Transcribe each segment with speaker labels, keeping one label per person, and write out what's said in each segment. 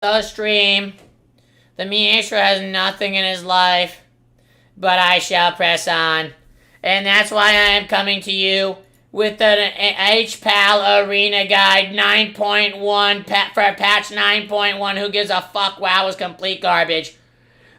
Speaker 1: the stream. The Maestro has nothing in his life, but I shall press on. And that's why I am coming to you with the Hpal Arena Guide 9.1 for patch 9.1. Who gives a fuck? WoW is complete garbage.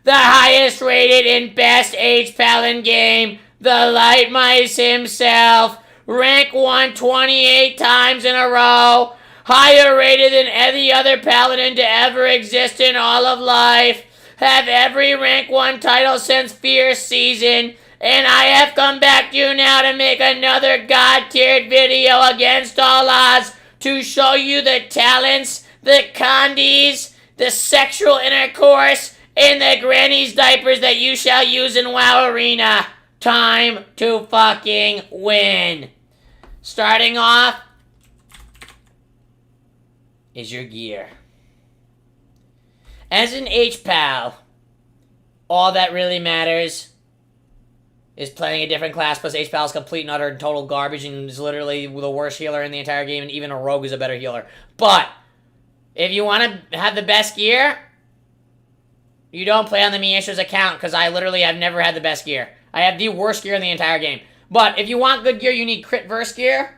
Speaker 1: The highest rated and best Hpal in game, the Light Mice himself, rank 1 28 times in a row, higher rated than any other paladin to ever exist in all of life, have every rank 1 title since Fierce Season, and I have come back to you now to make another god-tiered video against all odds to show you the talents, the candies, the sexual intercourse, and the granny's diapers that you shall use in WoW Arena. Time to fucking win. Starting off is your gear. As an Hpal, all that really matters is playing a different class, plus Hpal is complete and utter and total garbage and is literally the worst healer in the entire game, and even a rogue is a better healer. But if you want to have the best gear, you don't play on the Maestro's account, because I literally have never had the best gear. I have the worst gear in the entire game. But if you want good gear, you need crit verse gear.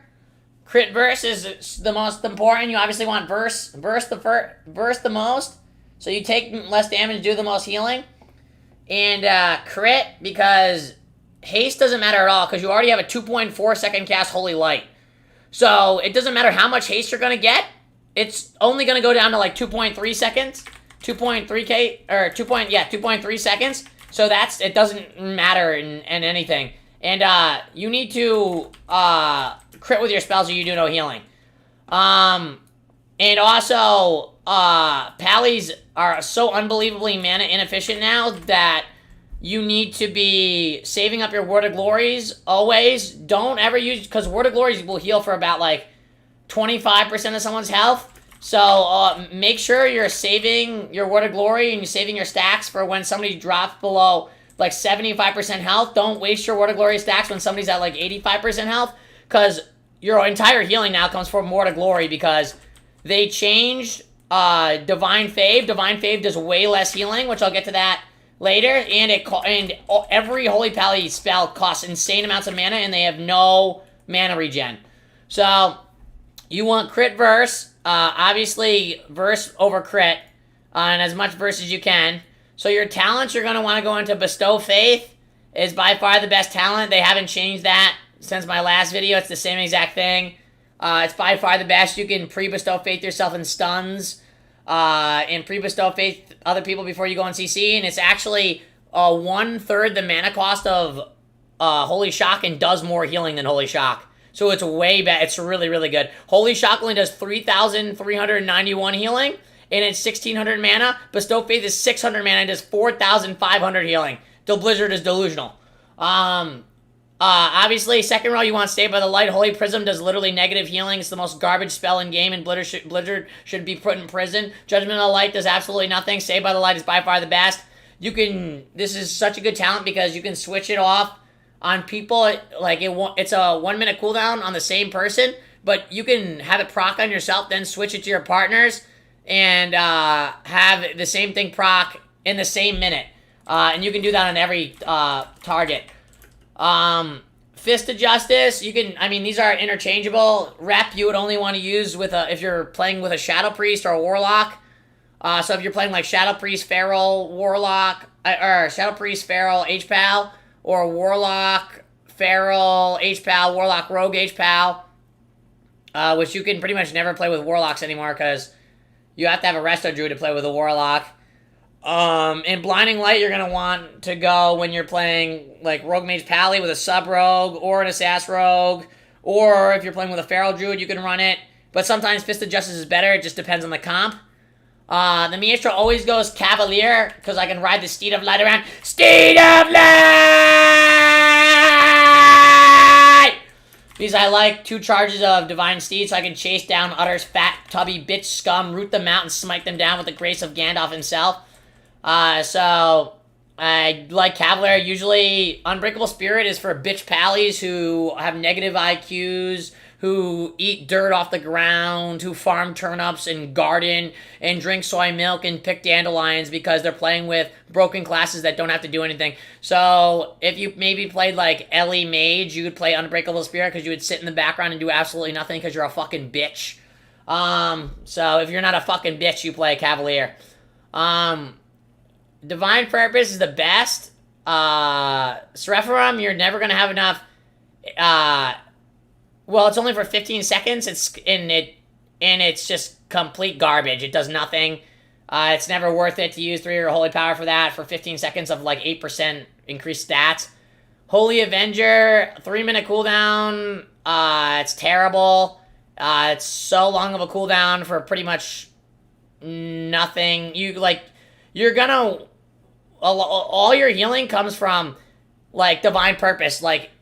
Speaker 1: Crit verse is the most important. You obviously want verse the most, so you take less damage, do the most healing. And crit, because haste doesn't matter at all, because you already have a 2.4 second cast Holy Light. So it doesn't matter how much haste you're going to get. It's only going to go down to like 2.3 seconds. 2.3k, or 2.3 seconds. So it doesn't matter in anything. And you need to crit with your spells or you do no healing. And also, Pallies are so unbelievably mana inefficient now that you need to be saving up your Word of Glories always. Don't ever use, because Word of Glories will heal for about like 25% of someone's health. So make sure you're saving your Word of Glory and you're saving your stacks for when somebody drops below like 75% health. Don't waste your Word of Glory stacks when somebody's at like 85% health, because your entire healing now comes from Word of Glory, because they changed Divine Fave. Divine Fave does way less healing, which I'll get to that later. And every Holy Pally spell costs insane amounts of mana, and they have no mana regen. So you want crit verse. Obviously, verse over crit, and as much verse as you can. So your talents, you're going to want to go into Bestow Faith. Is by far the best talent. They haven't changed that since my last video. It's the same exact thing. It's by far the best. You can pre-Bestow Faith yourself in stuns, and pre-Bestow Faith other people before you go on CC, and it's actually 1/3 the mana cost of Holy Shock and does more healing than Holy Shock. So it's way better. It's really, really good. Holy Shock only does 3,391 healing, and it's 1,600 mana. Bestow Faith is 600 mana and does 4,500 healing. Till Blizzard is delusional. Obviously, second row, you want Stay by the Light. Holy Prism does literally negative healing. It's the most garbage spell in game, and Blizzard should be put in prison. Judgment of the Light does absolutely nothing. Stay by the Light is by far the best. This is such a good talent because you can switch it off on people. It's a 1 minute cooldown on the same person, but you can have it proc on yourself, then switch it to your partners, and have the same thing proc in the same minute. And you can do that on every target. Fist of Justice, these are interchangeable. Rep, you would only want to use if you're playing with a Shadow Priest or a Warlock. So if you're playing like Shadow Priest, Feral, Warlock, or Shadow Priest, Feral, Hpal, or Warlock, Feral, Hpal, Warlock, Rogue, Hpal, which you can pretty much never play with Warlocks anymore because you have to have a Resto Druid to play with a Warlock. In Blinding Light, you're going to want to go when you're playing like Rogue Mage Pally with a Sub-Rogue or an Assass Rogue, or if you're playing with a Feral Druid, you can run it. But sometimes Fist of Justice is better. It just depends on the comp. The Maestro always goes Cavalier, because I can ride the Steed of Light around. Steed of Light! Because I like 2 charges of Divine Steed, so I can chase down Utter's fat, tubby bitch scum, root them out, and smite them down with the grace of Gandalf himself. So I like Cavalier. Usually, Unbreakable Spirit is for bitch pallies who have negative IQs, who eat dirt off the ground, who farm turnips and garden and drink soy milk and pick dandelions because they're playing with broken classes that don't have to do anything. So if you maybe played like Ellie Mage, you would play Unbreakable Spirit because you would sit in the background and do absolutely nothing because you're a fucking bitch. So if you're not a fucking bitch, you play Cavalier. Divine Purpose is the best. Srephiram, you're never gonna have enough. Well, it's only for 15 seconds. It's just complete garbage. It does nothing. It's never worth it to use 3 or Holy Power for that for 15 seconds of like 8% increased stats. Holy Avenger, 3-minute cooldown. It's terrible. It's so long of a cooldown for pretty much nothing. You're gonna all your healing comes from like Divine Purpose. Like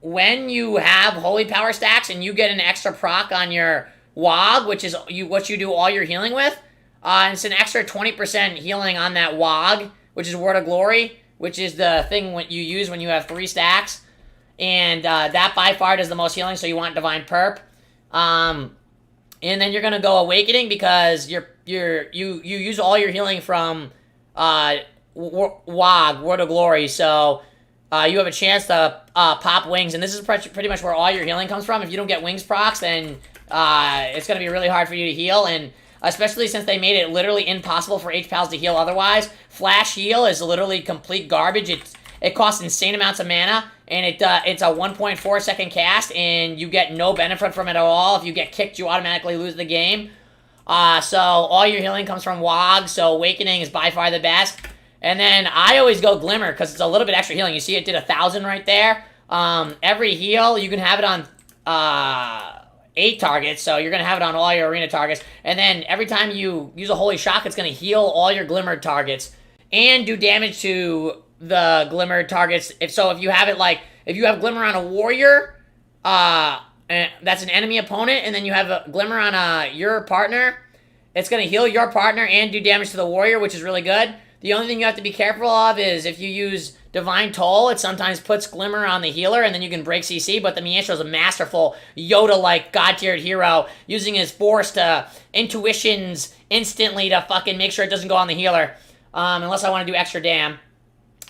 Speaker 1: when you have Holy Power stacks and you get an extra proc on your WOG, which is what you do all your healing with, it's an extra 20% healing on that WOG, which is Word of Glory, which is the thing you use when you have 3 stacks, and that by far does the most healing. So you want Divine Perp, and then you're gonna go Awakening because you use all your healing from WOG, Word of Glory. So you have a chance to pop wings, and this is pretty much where all your healing comes from. If you don't get wings procs, then it's going to be really hard for you to heal, and especially since they made it literally impossible for Hpals to heal otherwise. Flash heal is literally complete garbage. It costs insane amounts of mana, and it's a 1.4 second cast, and you get no benefit from it at all. If you get kicked, you automatically lose the game. So all your healing comes from WOG, so Awakening is by far the best. And then I always go Glimmer because it's a little bit extra healing. You see it did 1,000 right there. Every heal, you can have it on 8 targets, so you're going to have it on all your arena targets. And then every time you use a Holy Shock, it's going to heal all your Glimmer targets and do damage to the Glimmer targets. If you have it like, if you have Glimmer on a Warrior, and that's an enemy opponent, and then you have a Glimmer on your partner, it's going to heal your partner and do damage to the Warrior, which is really good. The only thing you have to be careful of is if you use Divine Toll, it sometimes puts Glimmer on the healer, and then you can break CC, but the Miesho is a masterful Yoda-like God-tiered hero, using his force to intuitions instantly to fucking make sure it doesn't go on the healer, unless I want to do extra dam.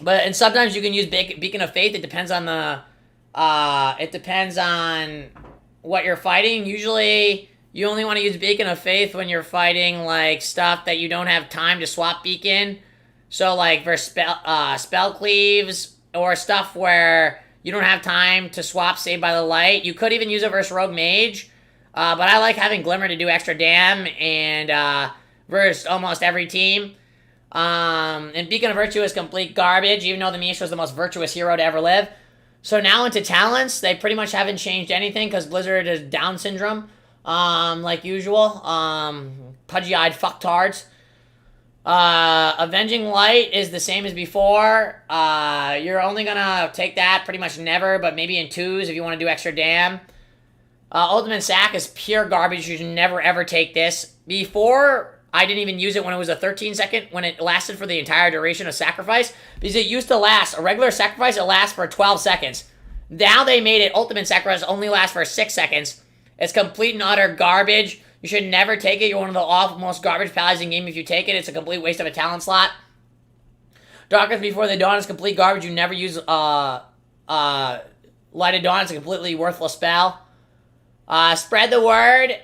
Speaker 1: And sometimes you can use Beacon of Faith. It depends on what you're fighting. Usually, you only want to use Beacon of Faith when you're fighting, like, stuff that you don't have time to swap Beacon. So, like, for spell cleaves, or stuff where you don't have time to swap Saved by the Light. You could even use it versus Rogue Mage. But I like having Glimmer to do extra dam, and versus almost every team. And Beacon of Virtue is complete garbage, even though the Miesho is the most virtuous hero to ever live. So now into talents, they pretty much haven't changed anything, because Blizzard is Down syndrome. Like usual. Pudgy-eyed fucktards. Avenging Light is the same as before. You're only gonna take that pretty much never, but maybe in 2s if you want to do extra dam. Ultimate Sack is pure garbage. You should never ever take this. Before, I didn't even use it when it was a 13 second, when it lasted for the entire duration of Sacrifice, because it used to last, a regular Sacrifice, it lasts for 12 seconds. Now they made it Ultimate Sacrifice only last for 6 seconds. It's complete and utter garbage. You should never take it. You're one of the most garbage pals in game if you take it. It's a complete waste of a talent slot. Darkness Before the Dawn is complete garbage. You never use Light of Dawn. It's a completely worthless spell. Spread the Word.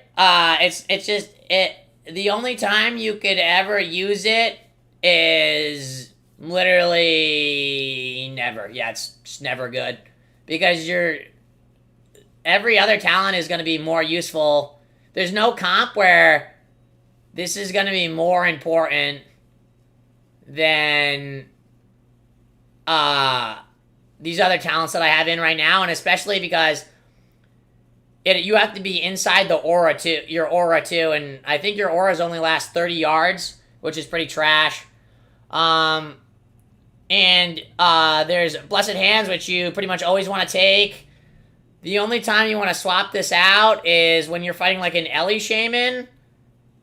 Speaker 1: The only time you could ever use it is literally never. Yeah, it's just never good. Because every other talent is going to be more useful. There's no comp where this is going to be more important than these other talents that I have in right now, and especially because you have to be inside the aura too, your aura too, and I think your auras only last 30 yards, which is pretty trash. And there's Blessed Hands, which you pretty much always want to take. The only time you want to swap this out is when you're fighting like an Ellie Shaman,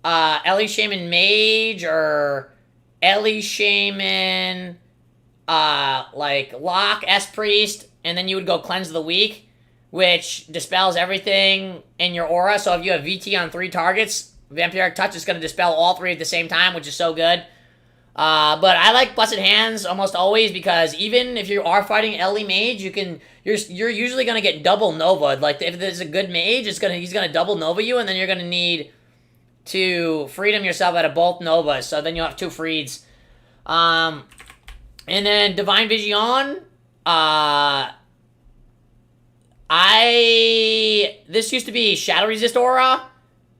Speaker 1: Mage, or Ellie Shaman, like Locke S Priest, and then you would go Cleanse the Weak. which dispels everything in your aura. So if you have VT on 3 targets, Vampiric Touch is going to dispel all 3 at the same time, which is so good. But I like Blessed Hands almost always because even if you are fighting Ellie Mage, you're usually gonna get double Nova. Like if there's a good mage, he's gonna double Nova you, and then you're gonna need to freedom yourself out of both Novas. So then you'll have 2 freeds. And then Divine Vision. This used to be Shadow Resist Aura.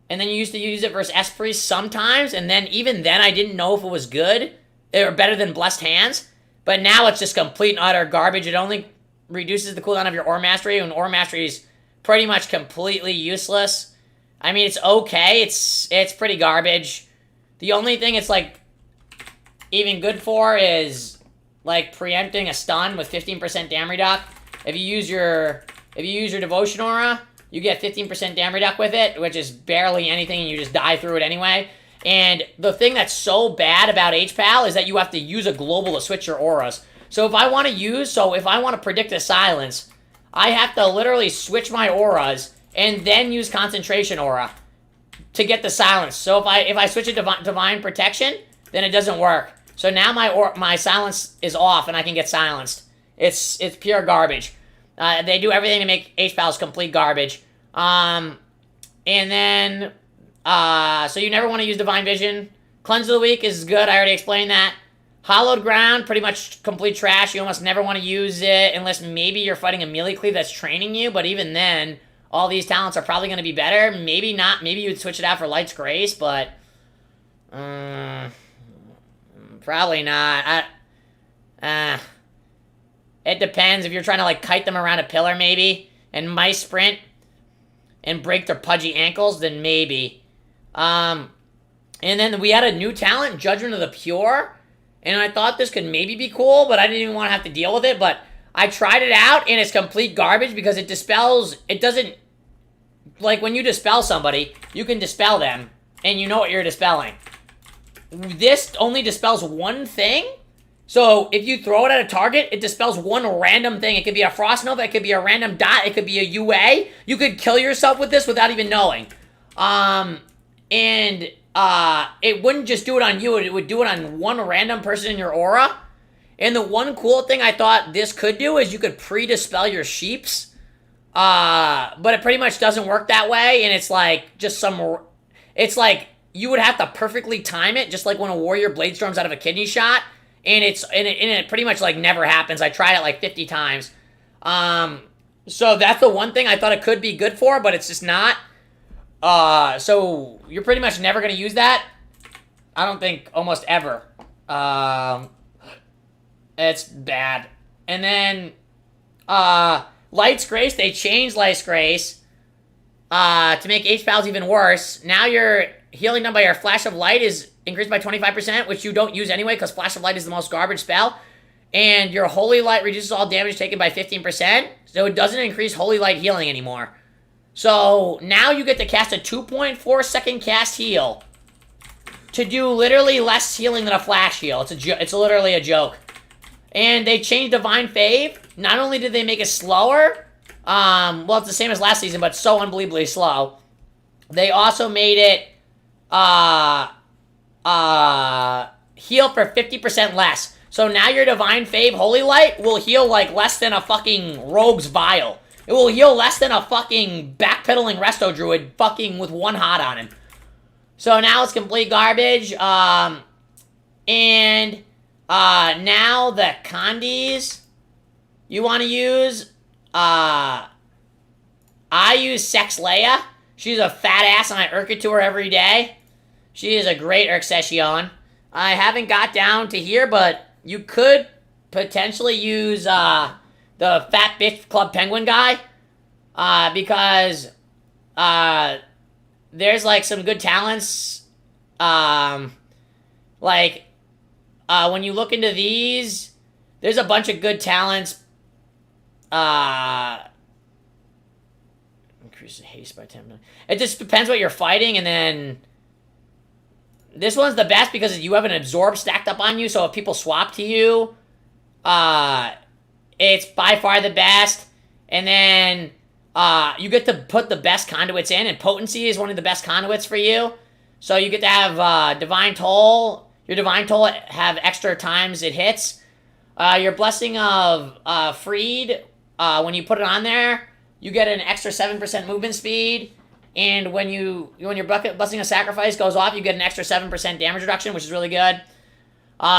Speaker 1: And then you used to use it versus Esprit sometimes, and then even then I didn't know if it was good or better than Blessed Hands. But now it's just complete and utter garbage. It only reduces the cooldown of your Aura Mastery, and Aura Mastery is pretty much completely useless. I mean, it's okay. It's pretty garbage. The only thing it's like even good for is like preempting a stun with 15% dam reduc. If you use your Devotion Aura, you get 15% dam reduc with it, which is barely anything, and you just die through it anyway. And the thing that's so bad about Hpal is that you have to use a global to switch your auras. So if I want to predict a silence, I have to literally switch my auras and then use Concentration Aura to get the silence. So if I switch a Divine Protection, then it doesn't work. So now my silence is off and I can get silenced. It's pure garbage. They do everything to make Hpals complete garbage. And then, so you never want to use Divine Vision. Cleanse of the Week is good, I already explained that. Hallowed Ground, pretty much complete trash. You almost never want to use it unless maybe you're fighting a melee cleave that's training you, but even then, all these talents are probably going to be better. Maybe not, maybe you would switch it out for Light's Grace, but, probably not. It depends. If you're trying to, like, kite them around a pillar, maybe, and Mice Sprint, and break their pudgy ankles, then maybe. And then we had a new talent, Judgment of the Pure, and I thought this could maybe be cool, but I didn't even want to have to deal with it, but I tried it out, and it's complete garbage, because it dispels, it doesn't, like, when you dispel somebody, you can dispel them, and you know what you're dispelling. This only dispels one thing. So, if you throw it at a target, it dispels one random thing. It could be a Frost Nova, it could be a random dot, it could be a UA. You could kill yourself with this without even knowing. It wouldn't just do it on you, it would do it on one random person in your aura. And the one cool thing I thought this could do is you could pre-dispel your sheeps. But it pretty much doesn't work that way, and it's like, it's like, you would have to perfectly time it, just like when a warrior blade storms out of a kidney shot. And it pretty much, like, never happens. I tried it, like, 50 times. So that's the one thing I thought it could be good for, but it's just not. So you're pretty much never going to use that. I don't think almost ever. It's bad. And then, Light's Grace, they changed Light's Grace, to make Hpals even worse. Now your healing done by your Flash of Light is increased by 25%, which you don't use anyway, because Flash of Light is the most garbage spell. And your Holy Light reduces all damage taken by 15%, so it doesn't increase Holy Light healing anymore. So, now you get to cast a 2.4 second cast heal to do literally less healing than a Flash heal. It's literally a joke. And they changed Divine Fave. Not only did they make it slower, well, it's the same as last season, but so unbelievably slow. They also made it, heal for 50% less. So now your Divine Fave Holy Light will heal like less than a fucking Rogue's Vial. It will heal less than a fucking backpedaling Resto Druid fucking with one hot on him. So now it's complete garbage. Now the Condis you want to use, I use Sex Leia. She's a fat ass and I Urk it to her every day. She is a great Urksession. I haven't got down to here, but you could potentially use the Fat Bitch Club Penguin guy. Because there's like some good talents. When you look into these, there's a bunch of good talents. Increase the haste by 10 minutes. It just depends what you're fighting, and then this one's the best because you have an absorb stacked up on you, so if people swap to you, it's by far the best. And then you get to put the best conduits in, and potency is one of the best conduits for you. So you get to have Divine Toll. Your Divine Toll have extra times it hits. Your Blessing of Freed, when you put it on there, you get an extra 7% movement speed. And when your Blessing of Sacrifice goes off, you get an extra 7% damage reduction, which is really good.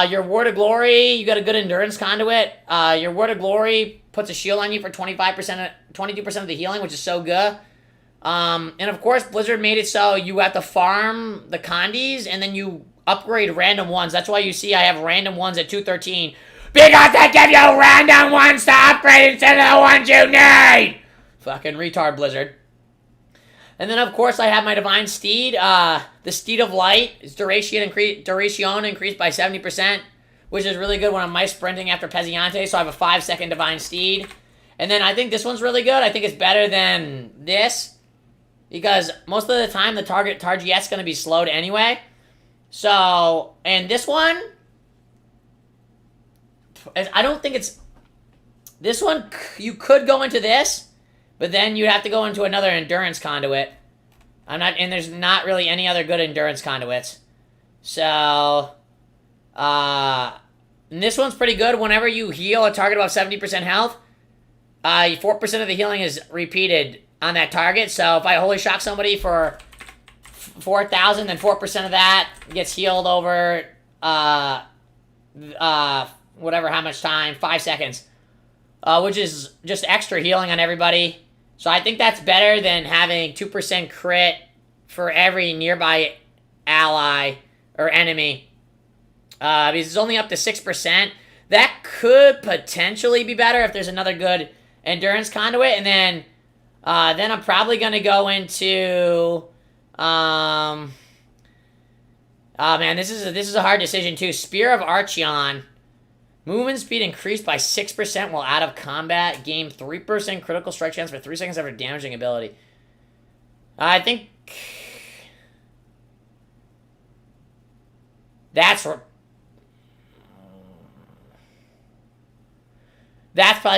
Speaker 1: Your Word of Glory, you got a good endurance conduit. Your Word of Glory puts a shield on you for 22% of the healing, which is so good. And of course, Blizzard made it so you have to farm the condies, and then you upgrade random ones. That's why you see I have random ones at 213. Because they give you random ones to upgrade instead of the ones you need! Fucking retard, Blizzard. And then, of course, I have my Divine Steed. The Steed of Light. Its duration increased by 70%, which is really good when I'm mice sprinting after Peziante, so I have a 5-second Divine Steed. And then I think this one's really good. I think it's better than this, because most of the time the Target's going to be slowed anyway. So, and this one, I don't think it's... This one, you could go into this, but then you'd have to go into another endurance conduit. And there's not really any other good endurance conduits. So, and this one's pretty good. Whenever you heal a target above 70% health, 4% of the healing is repeated on that target. So if I Holy Shock somebody for 4,000, then 4% of that gets healed over, whatever, how much time, 5 seconds. Which is just extra healing on everybody. So I think that's better than having 2% crit for every nearby ally or enemy. Because it's only up to 6%. That could potentially be better if there's another good endurance conduit. And then I'm probably going to go into... oh man, this is a hard decision too. Spear of Archeon. Movement speed increased by 6% while out of combat. Gain 3% critical strike chance for 3 seconds after damaging ability. I think... That's probably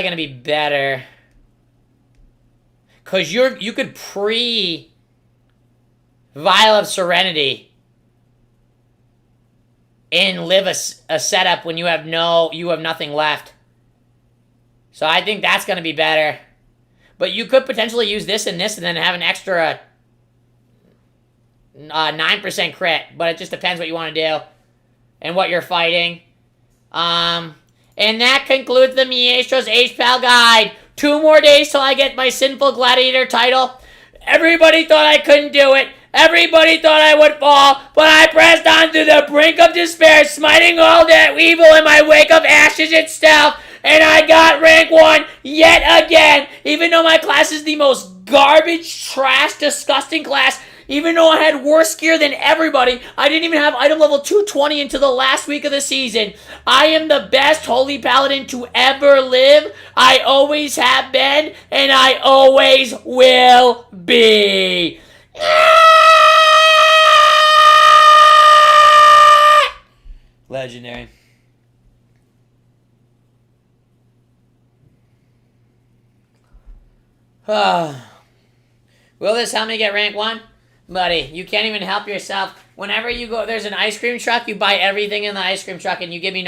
Speaker 1: going to be better. Because you could pre... Vial of Serenity and live a setup when you have nothing left. So I think that's going to be better. But you could potentially use this and this and then have an extra 9% crit. But it just depends what you want to do and what you're fighting. And that concludes the Maestro's Hpal guide. 2 more days till I get my Sinful Gladiator title. Everybody thought I couldn't do it. Everybody thought I would fall, but I pressed on to the brink of despair, smiting all that evil in my wake of ashes itself, and I got rank 1 yet again, even though my class is the most garbage, trash, disgusting class. Even though I had worse gear than everybody, I didn't even have item level 220 until the last week of the season. I am the best Holy Paladin to ever live. I always have been, and I always will be. Legendary. Will this help me get rank 1? Buddy, you can't even help yourself. Whenever you go, there's an ice cream truck, you buy everything in the ice cream truck and you give me no